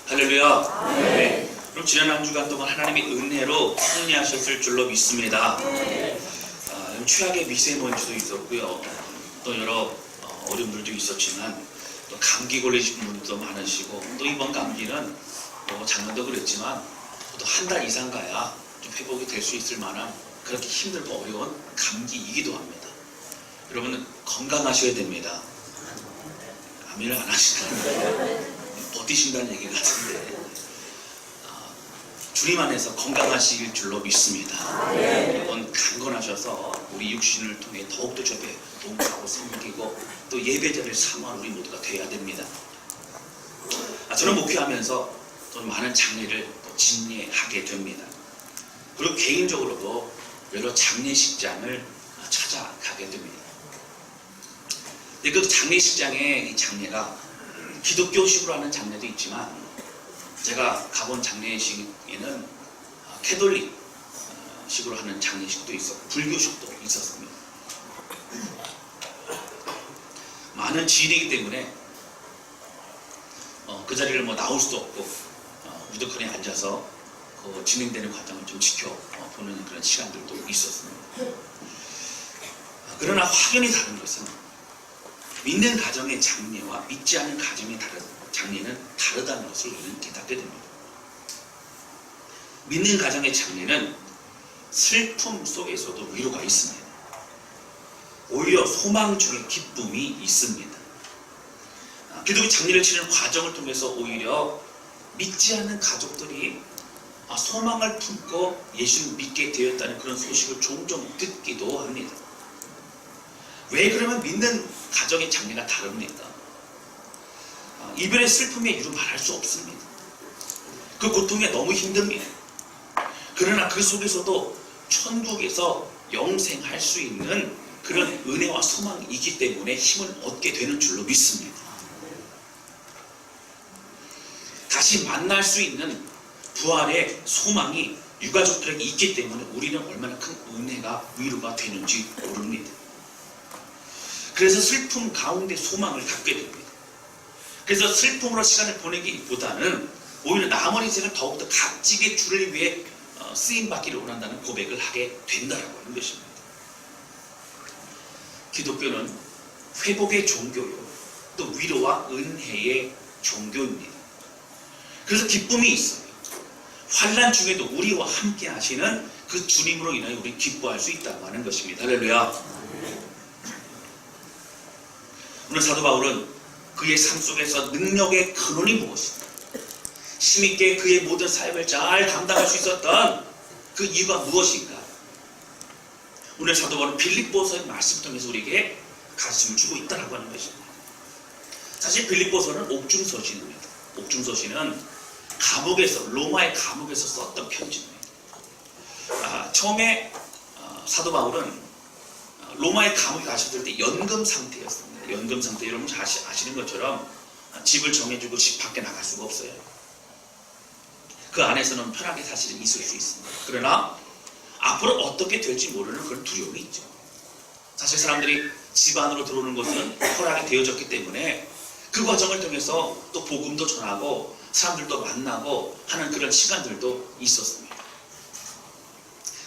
할렐루야. 네. 그럼 지난 한 주간 동안 하나님의 은혜로 승리하셨을 줄로 믿습니다. 최악의 미세먼지도 있었고요. 또 여러 어려움들도 있었지만 또 감기 걸리신 분들도 많으시고 또 이번 감기는 작년도 그랬지만 또 한 달 이상 가야 좀 회복이 될 수 있을 만한 그렇게 힘들고 어려운 감기이기도 합니다. 여러분 건강하셔야 됩니다. 아멘을 안 하시나요? 버티신다는 얘기 같은데 주님 안에서 건강하실 줄로 믿습니다. 여러분 강건하셔서 우리 육신을 통해 더욱더 저에게 동조하고 섬기고 또 예배자를 사모하는 우리 모두가 되어야 됩니다. 저는 목회하면서 또 많은 장례를 또 집례하게 됩니다. 그리고 개인적으로도 여러 장례식장을 찾아가게 됩니다. 그 장례식장의 이 장례가 기독교식으로 하는 장례도 있지만 제가 가본 장례식에는 캐톨릭식으로 하는 장례식도 있었고 불교식도 있었습니다. 많은 지인이기 때문에 그 자리를 나올 수도 없고 무덤에 앉아서 그 진행되는 과정을 좀 지켜보는 그런 시간들도 있었습니다. 그러나 확연히 다른 것은 믿는 가정의 장례와 믿지 않는 가정의 장례는 다르다는 것을 우리는 깨닫게 됩니다. 믿는 가정의 장례는 슬픔 속에서도 위로가 있습니다. 오히려 소망 중에 기쁨이 있습니다. 기독교 장례를 치르는 과정을 통해서 오히려 믿지 않는 가족들이 소망을 품고 예수를 믿게 되었다는 그런 소식을 종종 듣기도 합니다. 왜 그러면 믿는 가정의 장례가 다릅니까? 이별의 슬픔의 이유를 말할 수 없습니다. 그 고통이 너무 힘듭니다. 그러나 그 속에서도 천국에서 영생할 수 있는 그런 은혜와 소망이 있기 때문에 힘을 얻게 되는 줄로 믿습니다. 다시 만날 수 있는 부활의 소망이 유가족들에게 있기 때문에 우리는 얼마나 큰 은혜가 위로가 되는지 모릅니다. 그래서 슬픔 가운데 소망을 갖게 됩니다. 그래서 슬픔으로 시간을 보내기보다는 오히려 남은 인생을 더욱더 값지게 주를 위해 쓰임받기를 원한다는 고백을 하게 된다라고 하는 것입니다. 기독교는 회복의 종교요 또 위로와 은혜의 종교입니다. 그래서 기쁨이 있어요. 환난 중에도 우리와 함께 하시는 그 주님으로 인하여 우리 기뻐할 수 있다고 하는 것입니다. 할렐루야. 오늘 사도 바울은 그의 삶 속에서 능력의 근원이 무엇인가, 힘있게 그의 모든 사역을 잘 감당할 수 있었던 그 이유가 무엇인가, 오늘 사도 바울은 빌립보서의 말씀을 통해서 우리에게 가르침을 주고 있다고 하는 것입니다. 사실 빌립보서는 옥중서신입니다. 옥중서신은 감옥에서, 로마의 감옥에서 썼던 편지입니다. 처음에 사도 바울은 로마의 감옥에 가셨을 때 연금 상태였습니다. 연금 상태, 여러분 아시는 것처럼 집을 정해주고 집 밖에 나갈 수가 없어요. 그 안에서는 편하게 사실은 있을 수 있습니다. 그러나 앞으로 어떻게 될지 모르는 그런 두려움이 있죠. 사실 사람들이 집 안으로 들어오는 것은 허락이 되어졌기 때문에 그 과정을 통해서 또 복음도 전하고 사람들도 만나고 하는 그런 시간들도 있었습니다.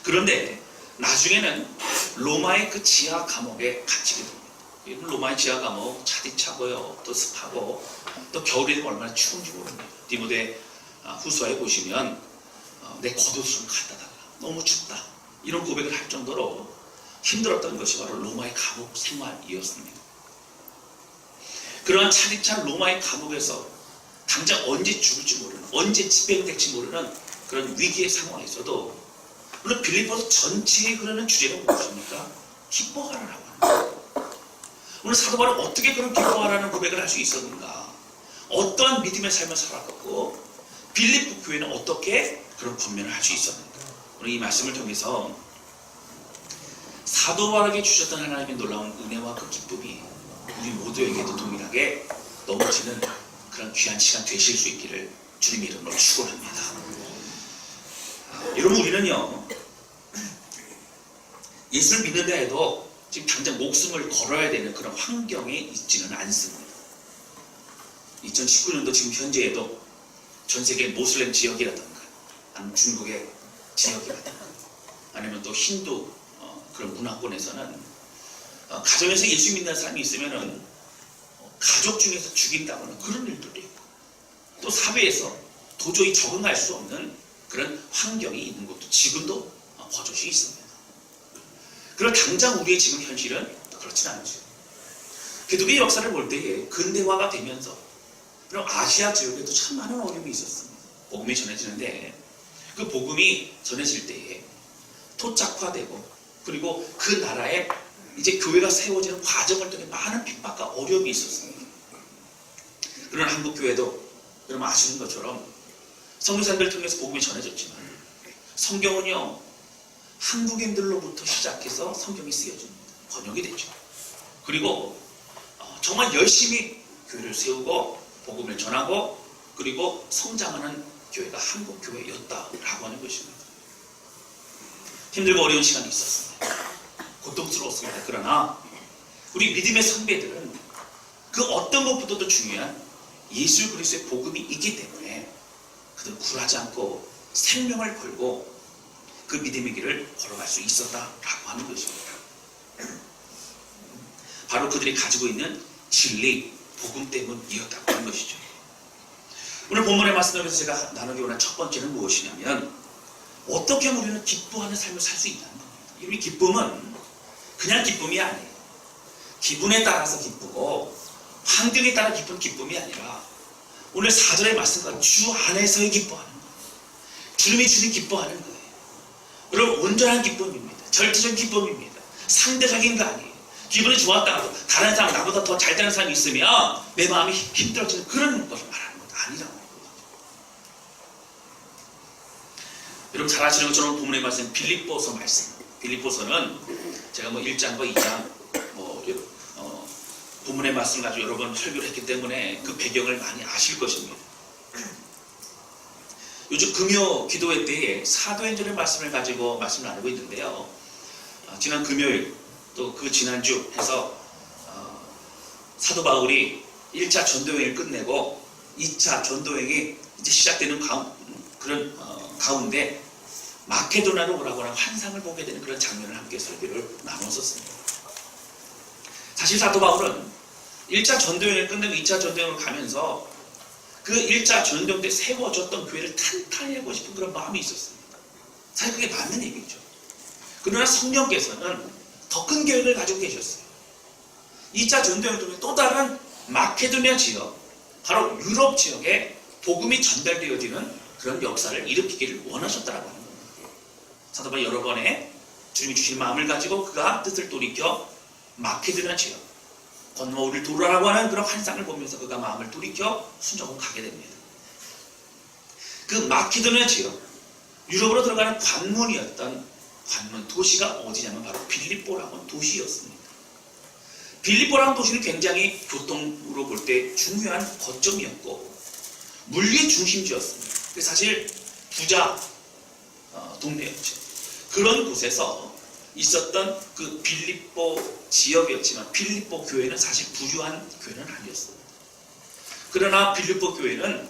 그런데 나중에는 로마의 그 지하 감옥에 갇히게 됩니다. 로마의 지하 감옥 차디차고요, 또 습하고 또 겨울에 되면 얼마나 추운지 모릅니다. 디모데 후서에 보시면 내 겉옷 좀 갖다 달라, 너무 춥다, 이런 고백을 할 정도로 힘들었던 것이 바로 로마의 감옥 생활이었습니다. 그러한 차디찬 로마의 감옥에서 당장 언제 죽을지 모르는, 언제 집행될지 모르는 그런 위기의 상황에서도 물론 빌립보서 전체에 흐르는 주제가 무엇입니까? 기뻐하라고 합니다. 오늘 사도 바울은 어떻게 그런 기뻐하라는 고백을 할 수 있었는가, 어떠한 믿음의 삶을 살아갔고 빌립보 교회는 어떻게 그런 권면을 할 수 있었는가. 오늘 이 말씀을 통해서 사도 바울에게 주셨던 하나님의 놀라운 은혜와 그 기쁨이 우리 모두에게도 동일하게 넘어지는 그런 귀한 시간 되실 수 있기를 주님의 이름으로 축원합니다. 여러분, 우리는요 예수를 믿는다 해도 지금 당장 목숨을 걸어야 되는 그런 환경에 있지는 않습니다. 2019년도 지금 현재에도 전 세계 모슬렘 지역이라든가 아니면 중국의 지역이라든가 아니면 또 힌두 그런 문화권에서는 가정에서 예수 믿는 사람이 있으면은 가족 중에서 죽인다거나 그런 일들도 있고, 또 사회에서 도저히 적응할 수 없는 그런 환경이 있는 것도 지금도 버젓이 있습니다. 그럼 당장 우리의 지금 현실은 그렇진 않죠. 기독교의 역사를 볼 때에 근대화가 되면서 그럼 아시아 지역에도 참 많은 어려움이 있었습니다. 복음이 전해지는데 그 복음이 전해질 때에 토착화되고 그리고 그 나라에 이제 교회가 세워지는 과정을 통해 많은 핍박과 어려움이 있었습니다. 그런 한국 교회도 여러분 아시는 것처럼 선교사님들 통해서 복음이 전해졌지만 성경은요 한국인들로부터 시작해서 성경이 쓰여집니다. 번역이 되죠. 그리고 정말 열심히 교회를 세우고 복음을 전하고 그리고 성장하는 교회가 한국 교회였다라고 하는 것입니다. 힘들고 어려운 시간이 있었습니다. 고통스러웠습니다. 그러나 우리 믿음의 선배들은 그 어떤 것보다도 중요한 예수 그리스도의 복음이 있기 때문에 그들은 굴하지 않고 생명을 걸고 그 믿음의 길을 걸어갈 수 있었다라고 하는 것입니다. 바로 그들이 가지고 있는 진리, 복음 때문이었다고 하는 것이죠. 오늘 본문의 말씀에서 제가 나누기 원한 첫 번째는 무엇이냐면 어떻게 하면 우리는 기뻐하는 삶을 살 수 있다는 겁니다. 이 기쁨은 그냥 기쁨이 아니에요. 기분에 따라서 기쁘고 환경에 따라 기쁜 기쁨이 아니라 오늘 4절의 말씀과 주 안에서의 기뻐하는 거예요. 주님이 주님 기뻐하는 거예요. 여러분 온전한 기쁨입니다. 절대적인 기쁨입니다. 상대적인 거 아니에요. 기분이 좋았다고 다른 사람 나보다 더 잘 되는 사람이 있으면 내 마음이 힘들어지는 그런 것을 말하는 것도 아니라고 해요. 여러분 잘 아시는 것처럼 본문의 말씀 빌립보서 말씀. 빌립보서는 제가 1장과 2장 본문의 말씀을 가지고 여러 번 설교를 했기 때문에 그 배경을 많이 아실 것입니다. 요즘 금요 기도회 때에 사도행전의 말씀을 가지고 말씀을 나누고 있는데요. 지난 금요일 또 그 지난주 해서 사도 바울이 1차 전도여행을 끝내고 2차 전도여행이 이제 시작되는 그런 가운데 마케도나로 오라고 하는 환상을 보게 되는 그런 장면을 함께 설교를 나눴었습니다. 사실 사도 바울은 1차 전도여행을 끝내고 2차 전도여행을 가면서 그 1차 전도여행 때 세워졌던 교회를 탄탄히 하고 싶은 그런 마음이 있었습니다. 사실 그게 맞는 얘기죠. 그러나 성령께서는 더 큰 계획을 가지고 계셨어요. 2차 전도여행 통해 또 다른 마케도니아 지역, 바로 유럽 지역에 복음이 전달되어지는 그런 역사를 일으키기를 원하셨다라고 하는 겁니다. 사도 바울이 여러 번의 주님이 주신 마음을 가지고 그가 뜻을 돌이켜 마케도니아 지역, 건너 우리를 도우라고 하는 그런 환상을 보면서 그가 마음을 돌이켜 순종하고 가게 됩니다. 그 마케도니아 지역, 유럽으로 들어가는 관문 도시가 어디냐면 바로 빌립보라고 하는 도시였습니다. 빌립보라는 도시는 굉장히 교통으로 볼 때 중요한 거점이었고 물리의 중심지였습니다. 사실 부자 동네였죠. 그런 곳에서 있었던 그 빌립보 지역이었지만 빌립보 교회는 사실 부유한 교회는 아니었습니다. 그러나 빌립보 교회는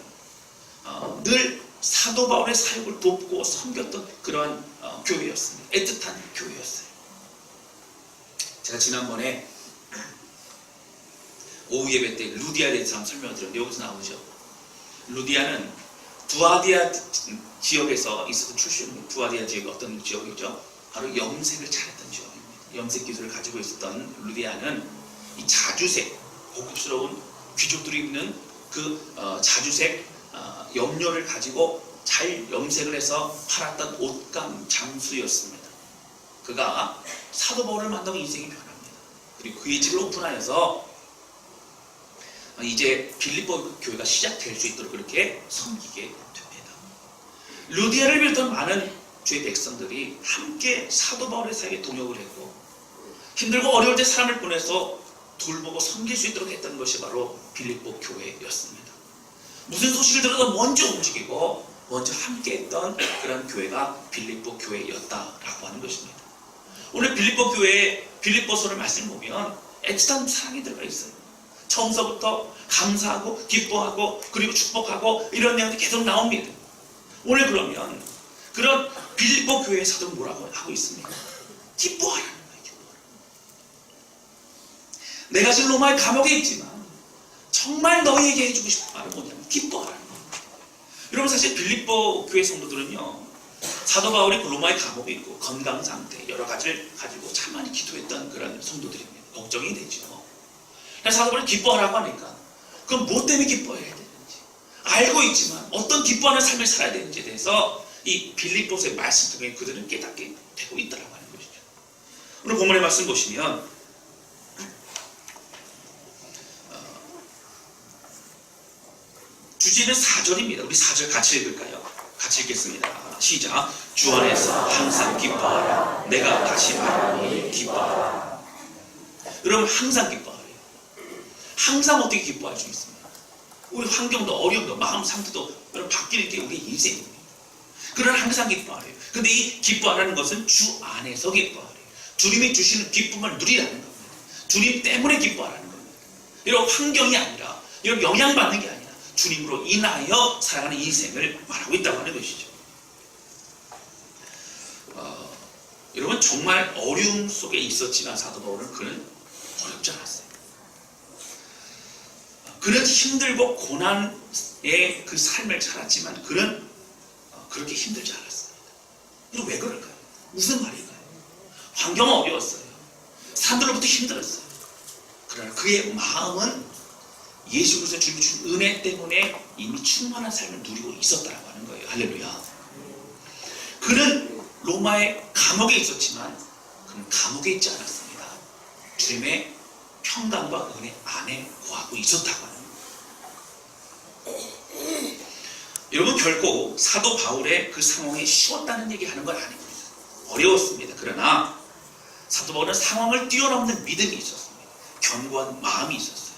늘 사도 바울의 사역을 돕고 섬겼던 그러한 교회였습니다. 애틋한 교회였어요. 제가 지난번에 오후 예배 때 루디아에 대해서 한번 설명을 드렸는데 여기서 나오죠. 루디아는 두아디아 지역에서 있었던 출신입니다. 두아디아 지역이 어떤 지역이죠? 바로 염색을 잘했던 지역입니다. 염색 기술을 가지고 있었던 루디아는 이 자주색, 고급스러운 귀족들이 입는 그 자주색 염료를 가지고 잘 염색을 해서 팔았던 옷감 장수였습니다. 그가 사도 바울을 만나고 인생이 변합니다. 그리고 그의 집을 오픈하여서 이제 빌립보 교회가 시작될 수 있도록 그렇게 섬기게 됩니다. 루디아를 비롯한 많은 주의 백성들이 함께 사도 바울의 사역에 동역을 했고 힘들고 어려울 때 사람을 보내서 돌보고 섬길 수 있도록 했던 것이 바로 빌립보 교회였습니다. 무슨 소식을 들어도 먼저 움직이고 먼저 함께했던 그런 교회가 빌립보 교회였다라고 하는 것입니다. 오늘 빌립보 교회의 빌립보서를 말씀 보면 애틋한 사랑이 들어가 있어요. 처음서부터 감사하고 기뻐하고 그리고 축복하고 이런 내용이 계속 나옵니다. 오늘 그러면 그런 빌립보 교회의 사도는 뭐라고 하고 있습니까? 기뻐하라는 거예요. 기뻐하라. 내가 지금 로마의 감옥에 있지만 정말 너희에게 해주고 싶은 말은 뭐냐면 기뻐하라는 거예요. 여러분 사실 빌립보 교회 성도들은요, 사도 바울이 로마의 감옥에 있고 건강 상태 여러 가지를 가지고 참 많이 기도했던 그런 성도들입니다. 걱정이 되죠. 그래서 사도 바울이 기뻐하라고 하니까 그럼 뭐 때문에 기뻐해야 되는지 알고 있지만 어떤 기뻐하는 삶을 살아야 되는지에 대해서 이 빌립보서의 말씀 통해 그들은 깨닫게 되고 있다고 하는 것이죠. 오늘 본문의 말씀 보시면 주제는 4절입니다. 우리 4절 같이 읽을까요? 같이 읽겠습니다. 시작. 주 안에서 항상 기뻐하라. 내가 다시 말하노니 기뻐하라. 여러분 항상 기뻐하래요. 항상 어떻게 기뻐할 수 있습니까? 우리 환경도 어려움도 마음 상태도 여러분 바뀔 게 우리의 인생입니다. 그러나 항상 기뻐하래요. 근데 이 기뻐하라는 것은 주 안에서 기뻐하래요. 주님이 주시는 기쁨을 누리라는 겁니다. 주님 때문에 기뻐하라는 겁니다. 이런 환경이 아니라 이런 영향받는 게 아니라 주님으로 인하여 살아가는 인생을 말하고 있다고 하는 것이죠. 여러분 정말 어려움 속에 있었지만 사도 바울은 그는 어렵지 않았어요. 그는 힘들고 고난의 그 삶을 살았지만 그는 그렇게 힘들지 않았습니다. 이거 왜 그럴까요? 무슨 말일까요? 환경은 어려웠어요. 사람들로부터 힘들었어요. 그러나 그의 마음은 예수 그리스도 주님이 준 은혜 때문에 이미 충만한 삶을 누리고 있었다고 하는 거예요. 할렐루야. 그는 로마의 감옥에 있었지만 그는 감옥에 있지 않았습니다. 주님의 평강과 은혜 안에 거하고 있었다고 하는 거예요. 여러분 결코 사도 바울의 그 상황이 쉬웠다는 얘기하는 건 아닙니다. 어려웠습니다. 그러나 사도 바울은 상황을 뛰어넘는 믿음이 있었습니다. 견고한 마음이 있었어요.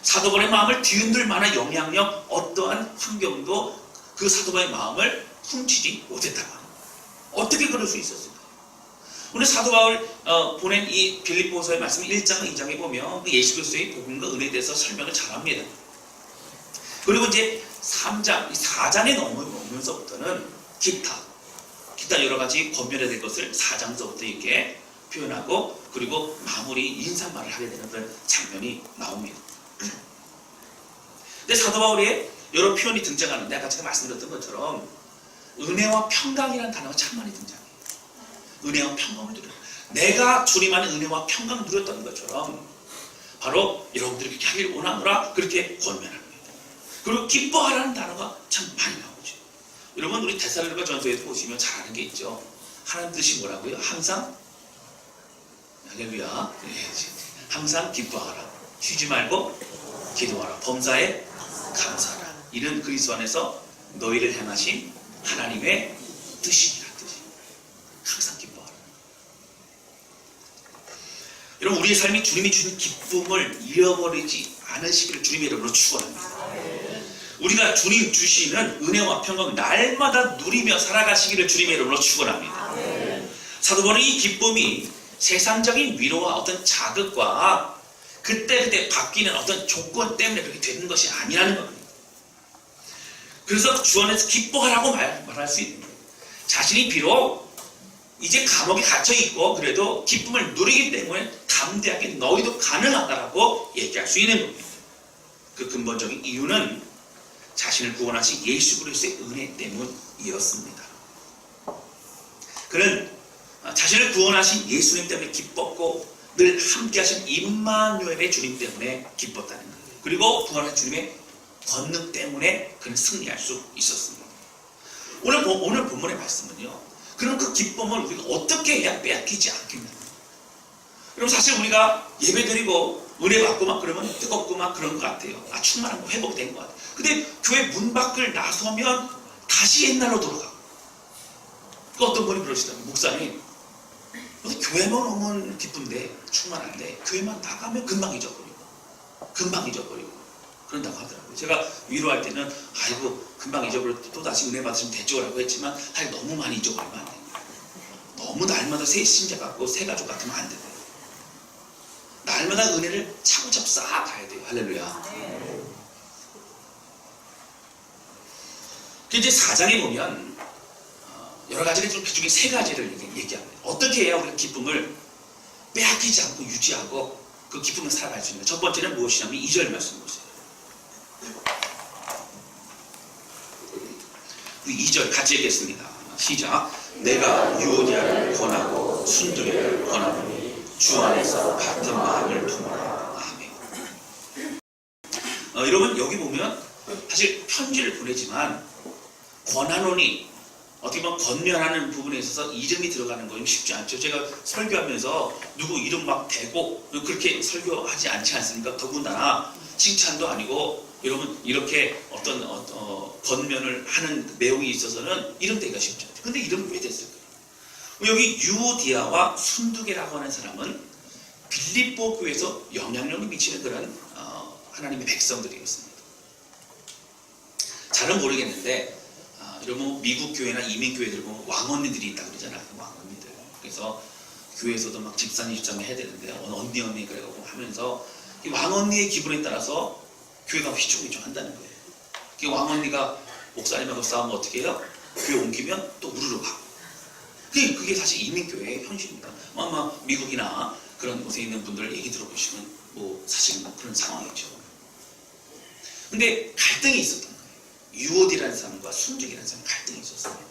사도 바울의 마음을 뒤흔들 만한 영향력 어떠한 환경도 그 사도 바울의 마음을 훔치지 못했다고 합니다. 어떻게 그럴 수 있었을까요? 오늘 사도 바울 보낸 이 빌립보서의 말씀 1장 2장에 보면 예수 그리스도의 복음과 은혜에 대해서 설명을 잘합니다. 그리고 이제 3장, 4장에 넘으면서부터는 기타 여러 가지 권면해야 될 것을 4장서부터 이렇게 표현하고 그리고 마무리 인사말을 하게 되는 그런 장면이 나옵니다. 근데 사도 바울의 여러 표현이 등장하는데 아까 제가 말씀드렸던 것처럼 은혜와 평강이라는 단어가 참 많이 등장해요. 은혜와 평강을 누려. 내가 주님 안에 은혜와 평강을 누렸던 것처럼 바로 여러분들이 그렇게 하길 원하노라 그렇게 권면합니다. 그리고 기뻐하라는 단어가 참 많이 나오죠. 여러분 우리 데살로니가 전서에도 보시면 잘 아는 게 있죠. 하나님 뜻이 뭐라고요? 항상 할렐루야. 항상 기뻐하라. 쉬지 말고 기도하라. 범사에 감사하라. 이는 그리스도 안에서 너희를 행하신 하나님의 뜻이니라. 항상 기뻐하라. 여러분 우리의 삶이 주님이 주신 기쁨을 잃어버리지 않으시기를 주님의 이름으로 축원합니다. 우리가 주님 주시는 은혜와 평강을 날마다 누리며 살아가시기를 주님의 이름으로 축원합니다. 사도 바울은 이 기쁨이 세상적인 위로와 어떤 자극과 그때 바뀌는 어떤 조건 때문에 그렇게 되는 것이 아니라는 겁니다. 그래서 주 안에서 기뻐하라고 말할 수 있는 거예요. 자신이 비록 이제 감옥에 갇혀있고 그래도 기쁨을 누리기 때문에 담대하게 너희도 가능하다라고 얘기할 수 있는 겁니다. 그 근본적인 이유는 자신을 구원하신 예수 그리스도의 은혜 때문이었습니다. 그는 자신을 구원하신 예수님 때문에 기뻤고 늘 함께 하신 임마누엘의 주님 때문에 기뻤다는 거예요. 그리고 구원하신 주님의 권능 때문에 그는 승리할 수 있었습니다. 오늘 본문의 말씀은요. 그럼 그 기쁨을 우리가 어떻게 해야 빼앗기지 않겠냐. 그럼 사실 우리가 예배드리고 은혜 받고 막 그러면 뜨겁고 막 그런 것 같아요. 충만한 거 회복된 것 같아요. 근데 교회 문 밖을 나서면 다시 옛날로 돌아가고. 그 어떤 분이 그러시더라고요. 목사님, 교회만 오면 기쁜데 충만한데 교회만 나가면 금방 잊어버리고 그런다고 하더라고요. 제가 위로할 때는 아이고 금방 잊어버려도 또 다시 은혜 받으시면 되죠라고 했지만 너무 많이 잊어버리면 안 돼요. 너무 날마다 새 신자 같고 새 가족 같으면 안 돼요. 날마다 은혜를 차곡차곡 쌓아가야 돼요. 할렐루야. 이제 4장에 보면 여러 가지를 좀 그중에 3가지를 얘기합니다. 어떻게 해야 우리가 기쁨을 빼앗기지 않고 유지하고 그 기쁨을 살아갈 수 있는가. 첫 번째는 무엇이냐면 2절 말씀 보세요. 그 2절 같이 얘기했습니다. 시작. 내가 유오디아를 권하고 순두리를 권하노니 주 안에서 같은 마음을 품어라. 아멘. 여러분 여기 보면 사실 편지를 보내지만 권하노니 어떻게 보면 권면하는 부분에 있어서 이름이 들어가는 건 쉽지 않죠. 제가 설교하면서 누구 이름 막 대고 그렇게 설교하지 않지 않습니까? 더군다나 칭찬도 아니고 여러분 이렇게 어떤 권면을 하는 내용이 있어서는 이름 대기가 쉽지 않죠. 근데 이름은 왜 됐을까요? 여기 유오디아와 순두계라고 하는 사람은 빌립보 교회에서 영향력을 미치는 그런 하나님의 백성들이었습니다. 잘은 모르겠는데 여러분 미국 교회나 이민 교회들 보면 왕언니들이 있다 그러잖아요. 왕언니들. 그래서 교회에서도 막 집사님 해야 되는데 언니 그래가지고 하면서 이 왕언니의 기분에 따라서 교회가 휘청휘청 한다는 거예요. 그 왕언니가 목사님하고 싸우면 어떻게 해요? 교회 옮기면 또 우르르 가고. 그게 사실 이민교회의 현실입니다. 아마 미국이나 그런 곳에 있는 분들 얘기 들어보시면 뭐 사실 뭐 그런 상황이죠. 근데 갈등이 있었던 거예요. 유오디라는 사람과 순두계라는 사람이 갈등이 있었습니다.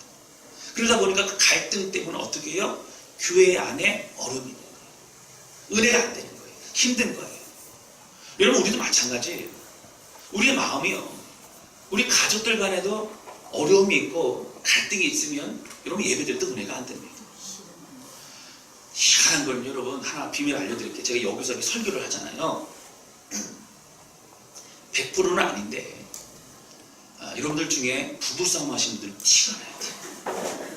그러다 보니까 그 갈등 때문에 어떻게 해요? 교회 안에 어려움이 있는 거예요. 은혜가 안 되는 거예요. 힘든 거예요. 여러분 우리도 마찬가지예요. 우리의 마음이요. 우리 가족들 간에도 어려움이 있고 갈등이 있으면 여러분 예배드릴 때 은혜가 안 됩니다. 희한한 걸 여러분 하나 비밀 알려드릴게요. 제가 여기서 이렇게 설교를 하잖아요. 100%는 아닌데 여러분들 중에 부부싸움 하시는 분들 티가 나요.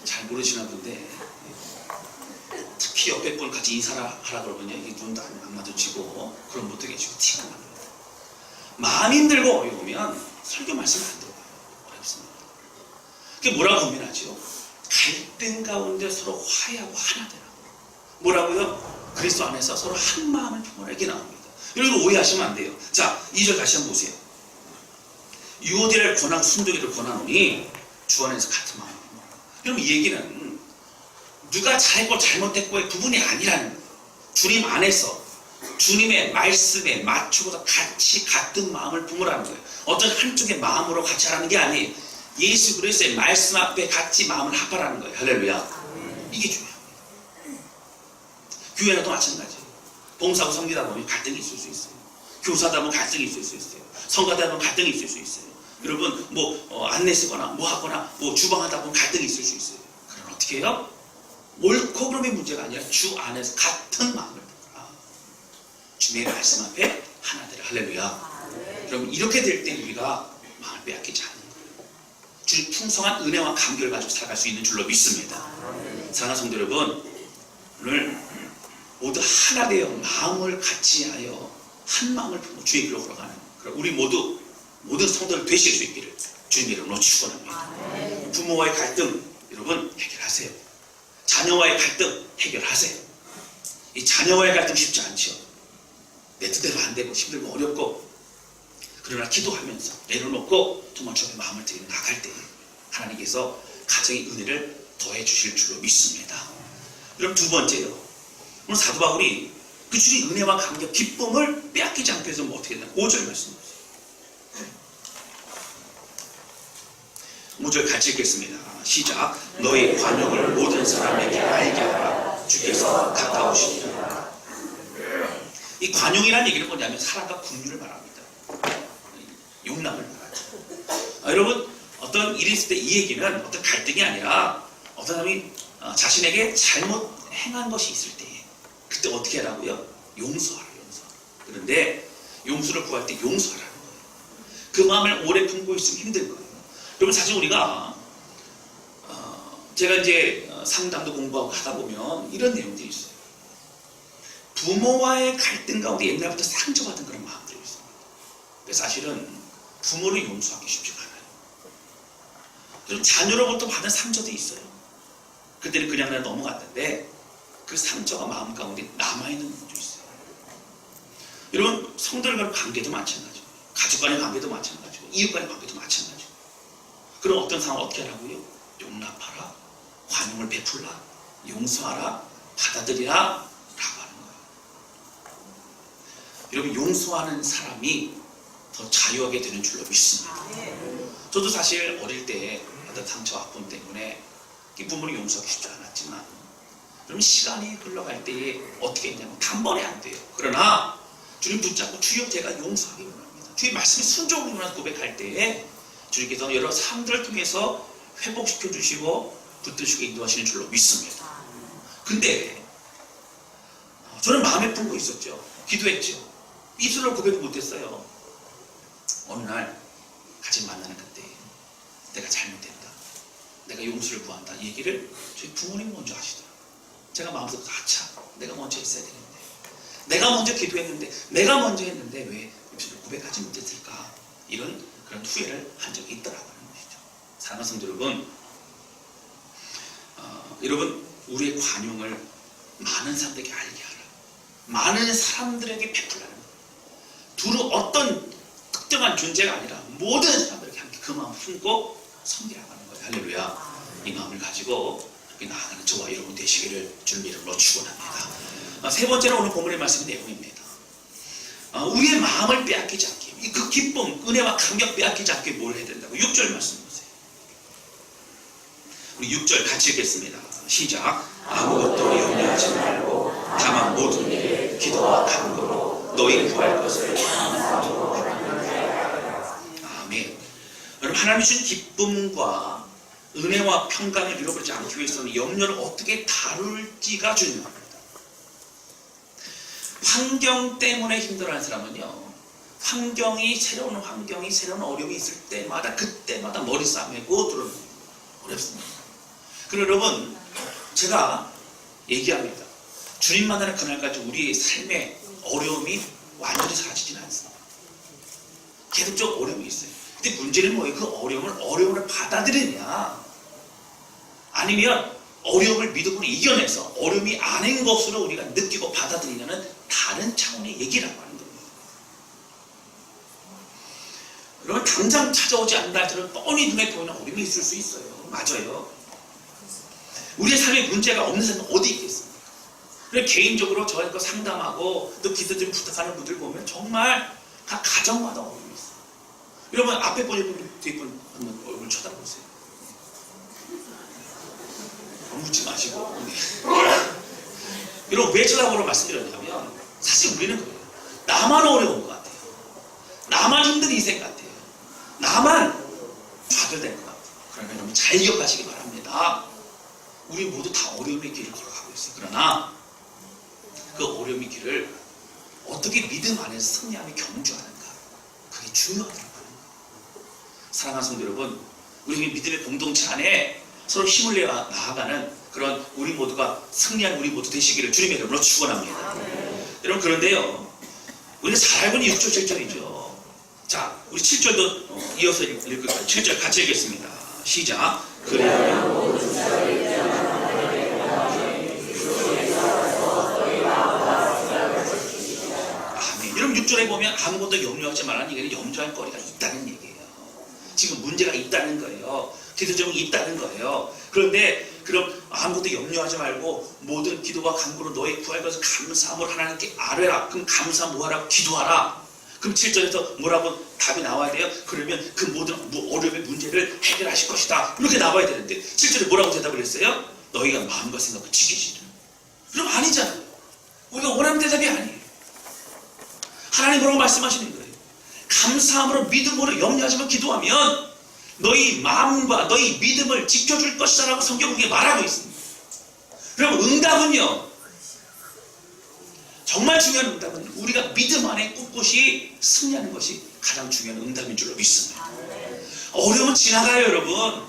잘 모르시나 본데 특히 옆에 분 같이 인사를 하라 그러면요. 이게 눈도 안 마주치고 그런 분도 계시고 티가 납니다. 마음 힘들고 어려우면 설교 말씀 안 들어요. 어렵습니다. 그게 뭐라고 고민하죠? 갈등 가운데 서로 화해하고 하나 되라. 뭐라고요? 그리스도 안에서 서로 한 마음을 품어라. 이렇게 나옵니다. 여러분 오해하시면 안 돼요. 자, 2절 다시 한번 보세요. 유오디를 권하고 순두계를 권하노니 주 안에서 같은 마음을 품어라. 여러분 이 얘기는 누가 잘했고 잘못했고의 부분이 아니라는 거예요. 주님 안에서 주님의 말씀에 맞추고서 같이 같은 마음을 품으라는 거예요. 어떤 한쪽의 마음으로 같이 하라는 게 아니에요. 예수 그리스도의 말씀 앞에 같이 마음을 합하라는 거예요. 할렐루야. 이게 중요합니다. 교회라도 마찬가지예요. 봉사하고 섬기다 보면 갈등이 있을 수 있어요. 교사다 보면 갈등이 있을 수 있어요. 성가다 보면 갈등이 있을 수 있어요. 여러분 뭐 안내 쓰거나 뭐 하거나 뭐 주방하다 보면 갈등이 있을 수 있어요. 그럼 어떻게 해요? 옳고 그름의 문제가 아니라 주 안에서 같은 마음을 품어라. 주님의 말씀 앞에 하나 되라. 할렐루야. 그럼 이렇게 될 때 우리가 마음을 빼앗기지 않는 거예요. 주님 풍성한 은혜와 감격을 가지고 살아갈 수 있는 줄로 믿습니다. 사랑하는 성도 여러분, 오늘 모두 하나 되어 마음을 같이 하여 한 마음을 품고 주의 길로 걸어가는 우리 모두 모든 성도를 되실 수 있기를 주님 이름으로 축원합니다. 부모와의 갈등 여러분 해결하세요. 자녀와의 갈등 해결하세요. 이 자녀와의 갈등 쉽지 않죠. 내 뜻대로 안 되고 힘들고 어렵고, 그러나 기도하면서 내려놓고 정말 주의 마음을 들여 나갈 때 하나님께서 가정의 은혜를 더해 주실 줄로 믿습니다. 그럼 두 번째요. 오늘 사도 바울이 그 주의 은혜와 감격, 기쁨을 빼앗기지 않기 위해서 뭐 어떻게 되나? 5절 말씀 보세요. 5절 같이 읽겠습니다. 시작. 너희 관용을 모든 사람에게 알게 하라. 주께서 가까우시니라. 이 관용이라는 얘기는 뭐냐면 사랑과 긍휼을 말합니다. 용납을 말하죠. 여러분 어떤 일이 있을 때 이 얘기는 어떤 갈등이 아니라 어떤 사람이 자신에게 잘못 행한 것이 있을 때 그때 어떻게 하라고요? 용서하라. 그런데 용서를 구할 때 용서하라는 거예요. 그 마음을 오래 품고 있으면 힘든 거예요. 여러분 사실 우리가 제가 이제 상담도 공부하고 하다 보면 이런 내용들이 있어요. 부모와의 갈등 가운데 옛날부터 상처받은 그런 마음들이 있습니다. 그래서 사실은 부모를 용서하기 쉽지가 않아요. 그리고 자녀로부터 받은 상처도 있어요. 그때는 그냥 넘어갔는데 그 상처가 마음 가운데 남아있는 부분도 있어요. 여러분, 성도들과의 관계도 마찬가지고, 가족 간의 관계도 마찬가지고, 이웃 간의 관계도 마찬가지고. 그럼 어떤 상황을 어떻게 하라고요? 용납하라, 관용을 베풀라, 용서하라, 받아들이라 라고 하는 거예요. 여러분, 용서하는 사람이 더 자유하게 되는 줄로 믿습니다. 저도 사실 어릴 때 어떤 상처 아픔 때문에 부모를 용서하기 쉽지 않았지만, 그럼 시간이 흘러갈 때에 어떻게 했냐면 단번에 안 돼요. 그러나 주님 붙잡고 주여 제가 용서하기 원합니다. 주의 말씀에 순종을 원하는 고백할 때에 주님께서 여러 사람들을 통해서 회복시켜 주시고 붙드시고 인도하시는 줄로 믿습니다. 근데 저는 마음에 품고 있었죠. 기도했죠. 입술로 고백을 못했어요. 어느 날 같이 만나는 그때 내가 잘못했다, 내가 용서를 구한다, 이 얘기를 저희 부모님이 먼저 하시더라고요. 제가 마음속에서 아차, 내가 먼저 했어야 되는데, 내가 먼저 기도했는데, 내가 먼저 했는데 왜 입술로 고백하지 못했을까, 이런 그런 후회를 한 적이 있더라고요. 사랑하는 성도 여러분, 여러분, 우리의 관용을 많은 사람들에게 알게 하라, 많은 사람들에게 베풀라는 거예요. 두루 어떤 특정한 존재가 아니라 모든 사람들에게 함께 그 마음을 품고 섬기라고 하는 거예요. 할렐루야. 이 마음을 가지고 나아가는 저와 여러분 되시기를 주님 이름으로 축원합니다. 세 번째는 오늘 본문의 말씀의 내용입니다. 우리의 마음을 빼앗기지 않게, 그 기쁨, 은혜와 감격 빼앗기지 않게 뭘 해야 된다고? 6절 말씀 보세요. 우리 6절 같이 읽겠습니다. 시작. 아무것도 염려하지 말고 다만 모든 일에 기도와 간구로 너희 구할 것을 감사하고 아멘. 여러분, 하나님이 주신 기쁨과 은혜와 평강을 잃어버리지 않기 위해서는 염려를 어떻게 다룰지가 중요합니다. 환경 때문에 힘들어하는 사람은요, 새로운 환경이 새로운 어려움이 있을 때마다 그때마다 머리 싸매고 들어오는 거예요. 어렵습니다. 그리고 여러분, 제가 얘기합니다. 주님 만나는 그날까지 우리의 삶의 어려움이 완전히 사라지지는 않습니다. 계속적 어려움이 있어요. 근데 문제는 뭐예요? 그 어려움을 받아들이냐, 아니면 어려움을 믿음으로 이겨내서 어려움이 아닌 것으로 우리가 느끼고 받아들이냐는 다른 차원의 얘기라고 하는 겁니다. 여러분, 당장 찾아오지 않는 날들은 뻔히 눈에 보이는 어려움이 있을 수 있어요. 맞아요. 우리의 삶에 문제가 없는 사람은 어디 있겠습니까? 그래서 개인적으로 저희가 상담하고 또 기도 좀 부탁하는 분들 보면 정말 각 가정마다 어려움이 있어요. 여러분, 앞에 분, 뒤에 분 한번 얼굴 쳐다보세요. 묻지 마시고. 여러분, 왜 쳐다보라고 말씀드렸냐면, 사실 우리는 그래요. 나만 어려운 것 같아요. 나만 힘든 인생 같아요. 나만 좌절된 것 같아요. 그러니까 여러분, 잘 기억하시기 바랍니다. 우리 모두 다 어려움의 길을 걸어가고 있어요. 그러나 그 어려움의 길을 어떻게 믿음 안에서 승리하며 경주하는가, 그게 중요하더라고요. 사랑하는 성도 여러분, 우리 믿음의 공동체 안에 서로 힘을 내어 나아가는 그런 우리 모두가 승리한 우리 모두 되시기를 주님의 이름으로 축원합니다. 여러분, 그런데요, 우리가 잘 알고 있는 6절 7절이죠. 자, 우리 7절도 이어서 읽을 거예요. 7절 같이 읽겠습니다. 시작. 그래야 여러분, 6절에 보면 아무것도 염려하지 말라는 얘기는 염려할 거리가 있다는 얘기예요. 지금 문제가 있다는 거예요. 기도점이 있다는 거예요. 그런데 그럼 아무것도 염려하지 말고 모든 기도와 간구로 너의 구할 것을 감사함으로 하나님께 아뢰라. 그럼 감사 뭐하라고? 기도하라. 그럼 7절에서 뭐라고 답이 나와야 돼요? 그러면 그 모든 어려움의 문제를 해결하실 것이다, 이렇게 나와야 되는데 7절에 뭐라고 대답을 했어요? 너희가 마음과 생각을 지키시는. 그럼 아니잖아요. 우리가 원하는 대답이 아니에요. 하나님 뭐라고 말씀하시는 거예요? 감사함으로 믿음으로 염려하지만 기도하면 너희 마음과 너희 믿음을 지켜줄 것이다 라고 성경은 그렇게 말하고 있습니다. 그럼 응답은요, 정말 중요한 응답은 우리가 믿음 안에 꿋꿋이 승리하는 것이 가장 중요한 응답인 줄로 믿습니다. 어려움은 지나가요, 여러분.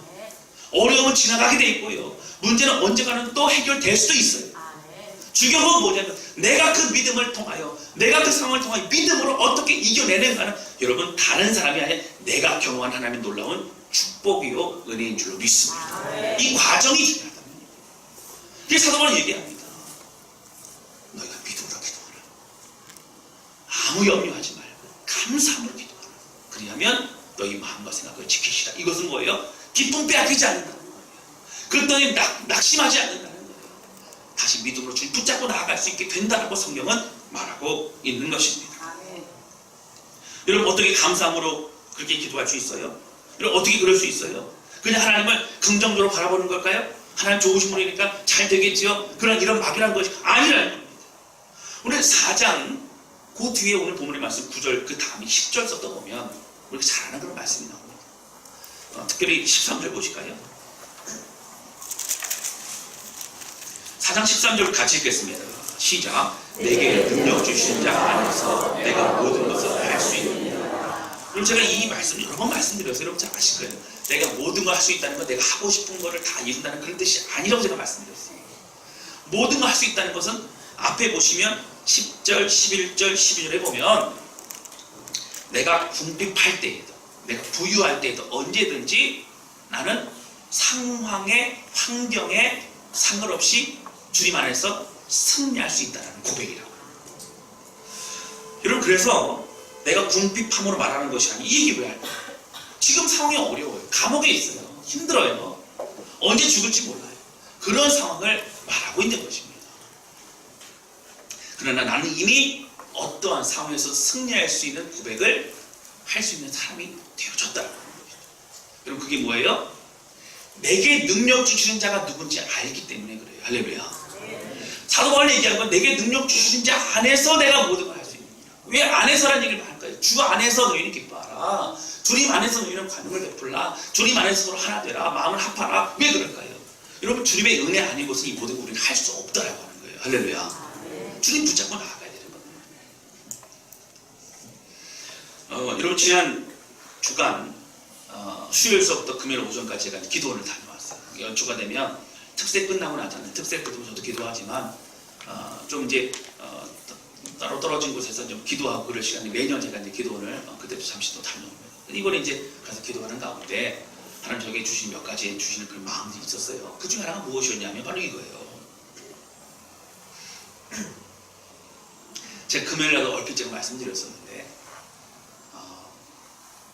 어려움은 지나가게 돼 있고요, 문제는 언젠가는 또 해결될 수도 있어요. 중요한 건 뭐냐면 내가 그 믿음을 통하여, 내가 그 상황을 통하여 믿음으로 어떻게 이겨내는가는 여러분 다른 사람이 아니라 내가 경험한 하나님의 놀라운 축복이요 은혜인 줄로 믿습니다. 이 과정이 중요하다는 얘기예요. 그래서 사도 바울은 얘기합니다. 너희가 믿음으로 기도하라. 아무 염려하지 말고 감사함으로 기도하라. 그리하면 너희 마음과 생각을 지키시라. 이것은 뭐예요? 기쁨 빼앗기지 않는다는 거예요. 그랬더니 낙심하지 않는다는 거예요. 다시 믿음으로 주님 붙잡고 나아갈 수 있게 된다고 성경은 말하고 있는 것입니다. 여러분 어떻게 감사함으로 그렇게 기도할 수 있어요? 여러분 어떻게 그럴 수 있어요? 그냥 하나님을 긍정적으로 바라보는 걸까요? 하나님 좋으신 분이니까 잘 되겠지요? 그런 이런 막연한 것이 아니라는 겁니다. 오늘 4장 그 뒤에 오늘 본문의 말씀 9절 그 다음에 10절 썼다 보면 우리가 잘 아는 그런 말씀이 나옵니다. 특별히 13절 보실까요? 4장 13절 같이 읽겠습니다. 시작. 내게 능력 주신 자 안에서 내가 모든 것을 할 수 있느니라. 그럼 제가 이 말씀을 여러 번 말씀드렸어요. 여러분 잘 아실 거예요. 내가 모든 걸 할 수 있다는 건 내가 하고 싶은 거를 다 이룬다는 그런 뜻이 아니라고 제가 말씀드렸어요. 모든 걸 할 수 있다는 것은 앞에 보시면 10절, 11절, 12절에 보면 내가 궁핍할 때에도 내가 부유할 때에도 언제든지 나는 상황에 환경에 상관없이 주님 안에서 승리할 수 있다는 고백이라고. 여러분 그래서 내가 궁핍함으로 말하는 것이 아니 이 얘기 왜 할까요? 지금 상황이 어려워요. 감옥에 있어요. 힘들어요. 언제 죽을지 몰라요. 그런 상황을 말하고 있는 것입니다. 그러나 나는 이미 어떠한 상황에서 승리할 수 있는 고백을 할 수 있는 사람이 되어졌다는 겁니다. 여러분 그게 뭐예요? 내게 능력 주시는 자가 누군지 알기 때문에 그래요. 할렐루야. 사도 바울이 얘기하는 건 내게 능력 주신 자 안에서 내가 모든 걸 할 수 있느니라. 왜 안에서라는 얘기를 할까요? 주 안에서 너희는 기뻐하라. 주님 안에서 너희는 관용을 베풀라. 주님 안에서 서로 하나 되라. 마음을 합하라. 왜 그럴까요? 여러분 주님의 은혜 아니고서 이 모든 걸 우리는 할 수 없다라고 하는 거예요. 할렐루야. 주님 붙잡고 나아가야 되는 겁니다. 여러분 지난 주간 수요일서부터 금요일 오전까지 제가 기도원을 다녀왔어요. 연초가 되면 특세 끝나고 나잖아요. 특세 끝나고 저도 기도하지만 좀 이제 따로 떨어진 곳에서 좀 기도하고 그럴 시간이 매년 제가 이제 기도원을 그때도 잠시 또 다녀옵니다. 이번에 이제 가서 기도하는 가운데 하나님 저에게 주신 몇 가지 주시는 그런 마음들이 있었어요. 그 중에 하나가 무엇이었냐면 바로 이거예요. 제가 금요일날도 얼핏 제가 말씀드렸었는데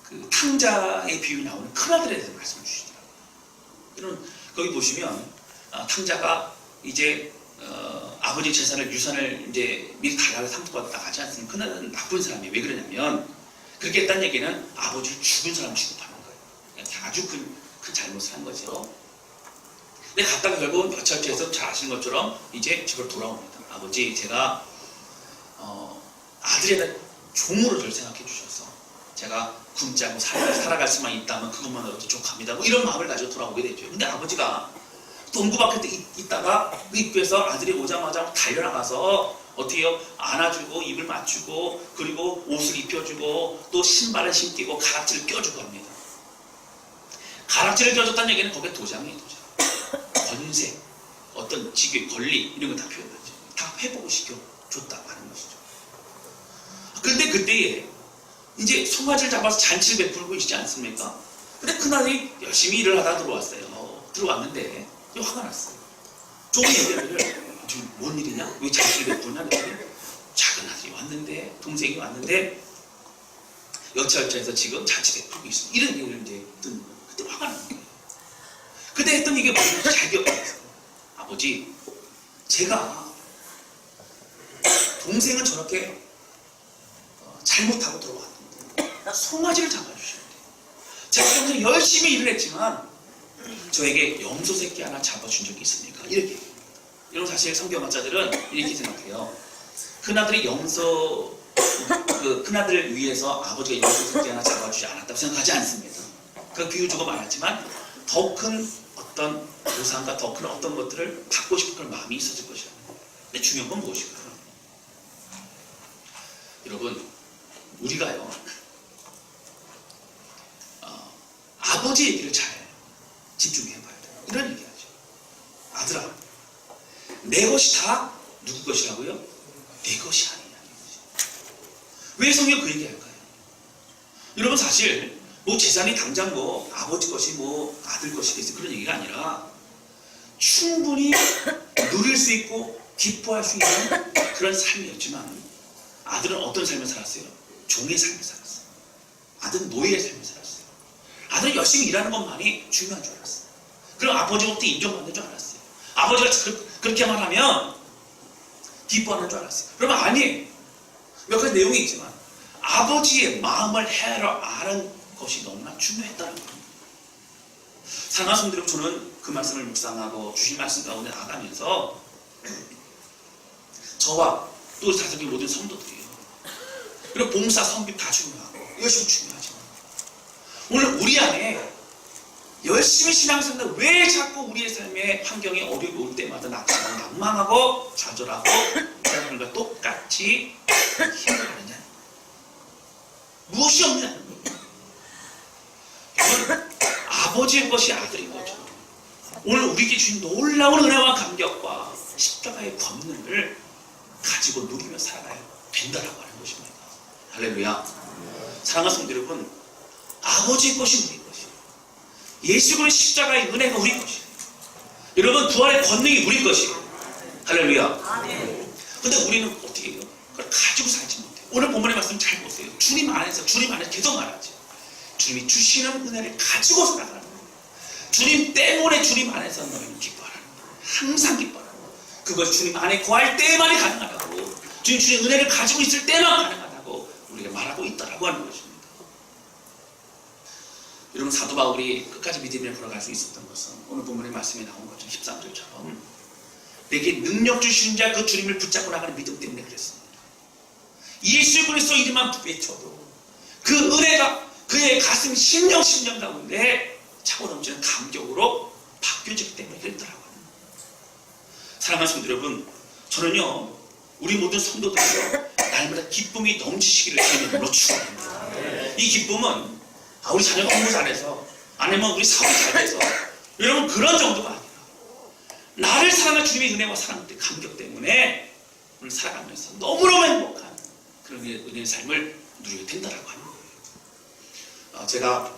그 탕자의 비유에 나오는 큰아들에 대해서 말씀을 주시더라고요. 이런 거기 보시면 탕자가 이제 아버지 재산을 유산을 이제 미리 달라고 상속받다 가지 않습니까? 큰아들은 나쁜 사람이에요. 왜 그러냐면 그렇게 했다는 얘기는 아버지를 죽은 사람 취급하는 거예요. 아주 큰 잘못을 한 거죠. 근데 갔다가 결국은 며칠째에서 잘 아시는 것처럼 이제 집으로 돌아옵니다. 아버지 제가 아들에다 종으로 저를 생각해 주셔서 제가 굶지 않고 살아갈 수만 있다면 그것만으로도 족합니다. 뭐 이런 마음을 가지고 돌아오게 되죠. 근데 아버지가 동구 밖에 있다가 그 입구에서 아들이 오자마자 달려나가서 어떻게요? 안아주고 입을 맞추고 그리고 옷을 입혀주고 또 신발을 신기고 가락지를 껴주고 합니다. 가락지를 껴줬다는 얘기는 거기에 도장이에요. 도장. 권세, 어떤 직위, 권리 이런 거 다 표현하죠. 다 회복을 시켜줬다고 하는 것이죠. 그런데 그때에 이제 송아지를 잡아서 잔치를 베풀고 있지 않습니까? 근데 큰아들이 열심히 일을 하다 들어왔어요. 들어왔는데 화가 났어요. 좋은 얘기를 지금 뭔 일이냐? 왜 잔치를 베푸냐? 작은 아들이 왔는데 동생이 왔는데 여차여차해서 지금 잔치 베풀고 있어. 이런 얘기를 이제 듣는 거예요. 그때 화가 나는 거예요. 그때 했던 얘기가 뭐냐면 잘 기억하세요. 아버지 제가 동생은 저렇게 잘못하고 들어왔는데 송아지를 잡아주시는데 제가 평소에 열심히 일을 했지만 저에게 염소 새끼 하나 잡아준 적이 있습니까? 이렇게. 이런 사실 성경학자들은 이렇게 생각해요. 큰아들이 큰아들을 위해서 아버지가 염소 새끼 하나 잡아주지 않았다고 생각하지 않습니다. 그 비유주고 말하지만 더 큰 어떤 보상과 더 큰 어떤 것들을 받고 싶은 그런 마음이 있었을 것이라는 거예요. 근데 중요한 건 무엇일까요? 여러분 우리가요 아버지 얘기를 잘 집중해봐야 돼요. 이런 얘기하죠. 아들아 내 것이 다 누구 것이라고요? 내 것이 아니냐는 거죠. 왜 성경 그 얘기할까요? 여러분 사실 뭐 재산이 당장 뭐 아버지 것이 뭐 아들 것이겠지 그런 얘기가 아니라 충분히 누릴 수 있고 기뻐할 수 있는 그런 삶이었지만 아들은 어떤 삶을 살았어요? 종의 삶을 살았어요. 아들은 노예의 삶을 살았어요. 아들은 열심히 일하는 것만이 중요한 줄 알았어요. 그럼 아버지로부터 인정받는 줄 알았어요. 아버지가 그렇게만 하면 기뻐하는 줄 알았어요. 그러면 아니에요. 몇 가지 내용이 있지만 아버지의 마음을 헤아려 아는 것이 너무나 중요했다는 겁니다. 사랑하는 성도들, 저는 그 말씀을 묵상하고 주신 말씀 가운데 나가면서 저와 또 다섯개 모든 성도들이요. 그리고 봉사, 섬김 다 중요하고 이것이 중요하지만 오늘 우리 안에 열심히 신앙생활 왜 자꾸 우리의 삶의 환경이 어려움이 올 때마다 낙망하고 좌절하고 여러분과 똑같이 힘들어하느냐? 무엇이 없느냐는 거예요. 이건 아버지의 것이 아들인 거죠. 오늘 우리에게 주신 놀라운 은혜와 감격과 십자가의 권능을 가지고 누리며 살아가야 된다라고 하는 것입니다. 할렐루야. 사랑하는 성도 여러분, 아버지의 것이 우리 것이에요. 예수 그리스도의 십자가의 은혜가 우리 것이에요. 여러분, 부활의 권능이 우리 것이에요. 할렐루야. 근데 우리는 어떻게 해요? 그걸 가지고 살지 못해요. 오늘 본문의 말씀 잘 보세요. 주님 안에서 계속 말하죠. 주님이 주시는 은혜를 가지고 살아가는 거예요. 주님 때문에 주님 안에서 너희는 기뻐하라는 거예요. 항상 기뻐하라는 거예요. 그것이 주님 안에 거할 때만이 가능하다고, 주님 은혜를 가지고 있을 때만 가능하다고 우리가 말하고 있다라고 하는 것입니다. 여러분, 사도 바울이 끝까지 믿음을 걸어갈 수 있었던 것은 오늘 본문의 말씀에 나온 것처럼 13절처럼 내게 능력 주시는 자 그 주님을 붙잡고 나가는 믿음 때문에 그랬습니다. 예수 그리스도 이름만 외쳐도 그 은혜가 그의 가슴 심령 가운데 차고 넘치는 감격으로 바뀌어지기 때문에 그랬더라고요. 사랑하는 성도 여러분, 저는요 우리 모든 성도들이요 날마다 기쁨이 넘치시기를 주님으로 축원합니다. 이 기쁨은 우리 자녀가 공부 잘해서 아니면 우리 사업이 잘 돼서 여러분 그런 정도가 아니라 나를 사랑하는 주님의 은혜와 사랑 감격 때문에 오늘 살아가면서 너무너무 행복한 그런 은혜의 삶을 누리게 된다라고 하는 거예요. 제가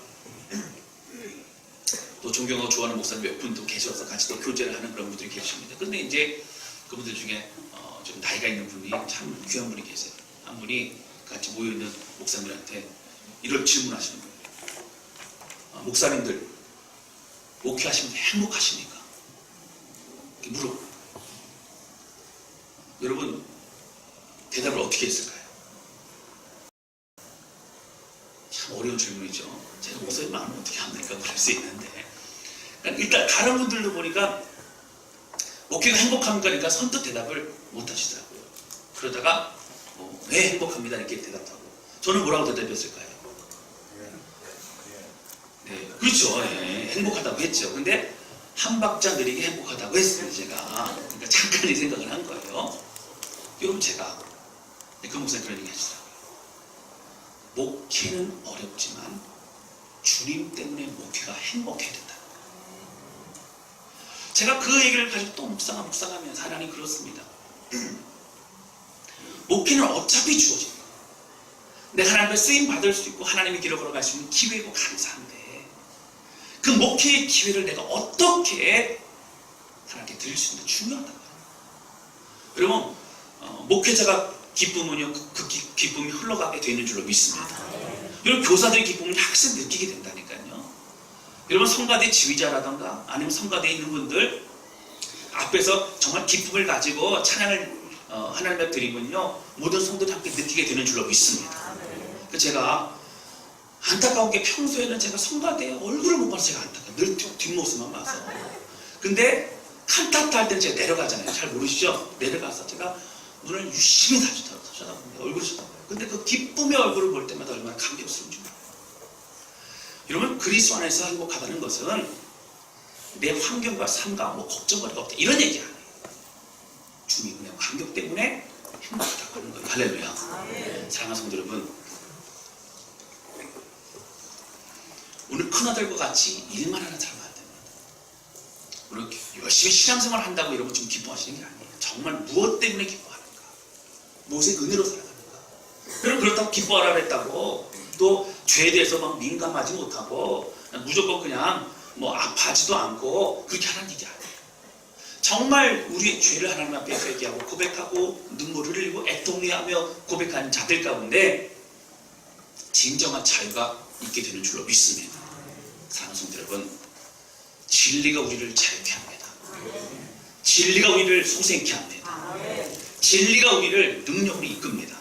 또 존경하고 좋아하는 목사님 몇 분도 계셔서 같이 또 교제를 하는 그런 분들이 계십니다. 그런데 이제 그분들 중에 좀 나이가 있는 분이 참 귀한 분이 계세요. 한 분이 같이 모여있는 목사님들한테 이런 질문하시는 거예요. 목사님들 목회하시면 행복하십니까? 이렇게 물어보고 여러분 대답을 어떻게 했을까요? 참 어려운 질문이죠. 제가 목사님 마음을 어떻게 합니까? 그럴 수 있는데 그러니까 일단 다른 분들도 보니까 목회가 행복합니까? 그러니까 선뜻 대답을 못 하시더라고요. 그러다가 네 행복합니다 이렇게 대답하고 저는 뭐라고 대답했을까요? 네, 그렇죠. 네, 행복하다고 했죠. 근데 한 박자 느리게 행복하다고 했어요. 제가 그러니까 잠깐 이 생각을 한 거예요. 여러분 제가 그 목사님 그런 얘기 하시더라고요. 목회는 어렵지만 주님 때문에 목회가 행복해야 된다. 제가 그 얘기를 가지고 또 묵상하면서 하나님 그렇습니다. 목회는 어차피 주어집니다. 내가 하나님 앞에 쓰임 받을 수 있고 하나님의 길을 걸어갈 수 있는 기회고 감사한데 그 목회의 기회를 내가 어떻게 하나님께 드릴 수 있는 게 중요하다고 합니다. 여러분 목회자가 기쁘면요 그 기쁨이 흘러가게 되는 줄로 믿습니다. 여러분 교사들의 기쁨을 항상 느끼게 된다니까요. 여러분 성가대 지휘자라던가 아니면 성가대에 있는 분들 앞에서 정말 기쁨을 가지고 찬양을 하나님 앞에 드리면요 모든 성도들이 함께 느끼게 되는 줄로 믿습니다. 제가 안타까운 게 평소에는 제가 성가대에 얼굴을 못 봐서 제가 안타까워요. 늘 뒷모습만 봐서. 근데 칸타타 할 때는 제가 내려가잖아요. 잘 모르시죠? 내려가서 제가 눈을 유심히 쳐다봅니다. 얼굴을 쳐다봐요. 근데 그 기쁨의 얼굴을 볼 때마다 얼마나 감격스러운지 몰라요. 여러분 그리스도 안에서 행복하다는 것은 내 환경과 삶과 뭐 걱정거리가 없다 이런 얘기 아니에요. 주님의 은혜와 감격 때문에 행복하다고 하는 거예요. 할렐루야. 사랑하는 성도 여러분, 오늘 큰아들과 같이 일만 하는 사람 안 됩니다. 오늘 열심히 신앙생활 한다고 여러분 지금 기뻐하시는 게 아니에요. 정말 무엇 때문에 기뻐하는가? 무엇의 은혜로 살아가는가? 여러분 그렇다고 기뻐하라 했다고 또 죄에 대해서 막 민감하지 못하고 무조건 그냥 뭐 아파하지도 않고 그렇게 하라는 얘기 아니에요. 정말 우리의 죄를 하나님 앞에 회개하고 고백하고 눈물을 흘리고 애통해하며 고백하는 자들 가운데 진정한 자유가 있게 되는 줄로 믿습니다. 사랑하는 성도 여러분, 진리가 우리를 자유케 합니다. 진리가 우리를 소생케 합니다. 진리가 우리를 능력으로 이끕니다.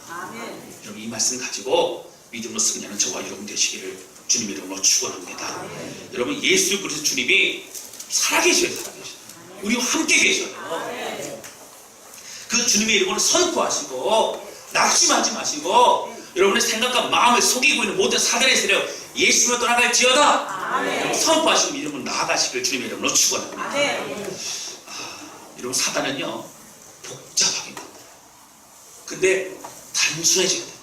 여러분, 이 말씀 가지고 믿음으로 승리하는 저와 여러분 되시기를 주님의 이름으로 축원합니다. 여러분, 예수 그리스도 주님이 살아계셔요. 살아계셔요. 우리와 함께 계셔요. 그 주님의 이름으로 선포하시고 낙심하지 마시고 여러분의 생각과 마음을 속이고 있는 모든 사단의 세력 예수로 떠나갈지어다. 선포하시고 이름으로 나아가시길 주님의 이름으로 축원합니다. 여러분, 사단은요 복잡합니다. 근데 단순해져야 됩니다.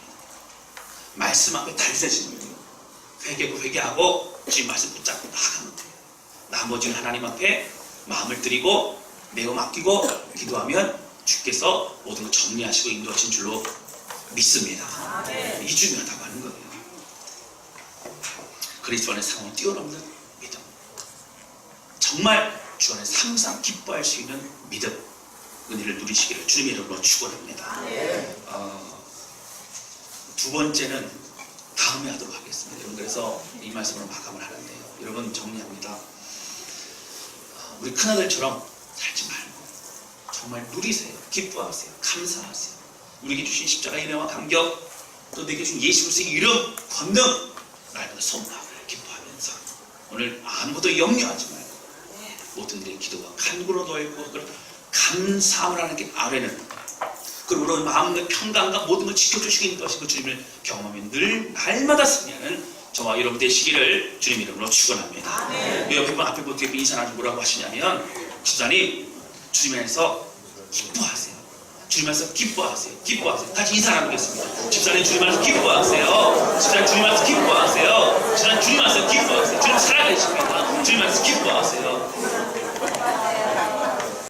말씀 앞에 단순해지는 거예요. 회개하고 주님 말씀 붙잡고 나아가면 돼요. 나머지는 하나님 앞에 마음을 드리고 매우 맡기고 기도하면 주께서 모든 걸 정리하시고 인도하신 줄로 믿습니다. 이 중요하다고 하는 거예요. 그리스도 안에 상황을 뛰어넘는 믿음, 정말 주 안에 항상 기뻐할 수 있는 믿음, 은혜를 누리시기를 주님의 이름으로 축원합니다. 두 번째는 다음에 하도록 하겠습니다. 여러분, 그래서 이 말씀으로 마감을 하는데요. 여러분, 정리합니다. 우리 큰아들처럼 살지 말고 정말 누리세요. 기뻐하세요. 감사하세요. 우리에게 주신 십자가 은혜와 감격, 또 내게 주신 예수 그리스도의 이름, 권능, 날마다 선포하고 기뻐하면서 오늘 아무것도 염려하지 말고 모든 일의 기도와 간구로 놓여있고 감사함을 하나님께 아뢰는, 그리고 우리 마음의 평강과 모든 걸 지켜주시는 것인 그 주님을 경험하면 늘 날마다 승리하는 저와 여러분 되시기를 주님 이름으로 축원합니다. 왜 옆에 분 앞에 분 뒤에 분 인사 나누고 뭐라고 하시냐면, 집사님 주님 안에서 기뻐하세요. 주님 안에서 기뻐하세요. 기뻐하세요. 같이 인사 나누겠습니다. 집사님 주님 안에서 기뻐하세요. 집사님 주님 안에서 기뻐하세요. 집사님 주님 안에서 기뻐하세요. 주님 살아계십니다. 주님 안에서 기뻐하세요.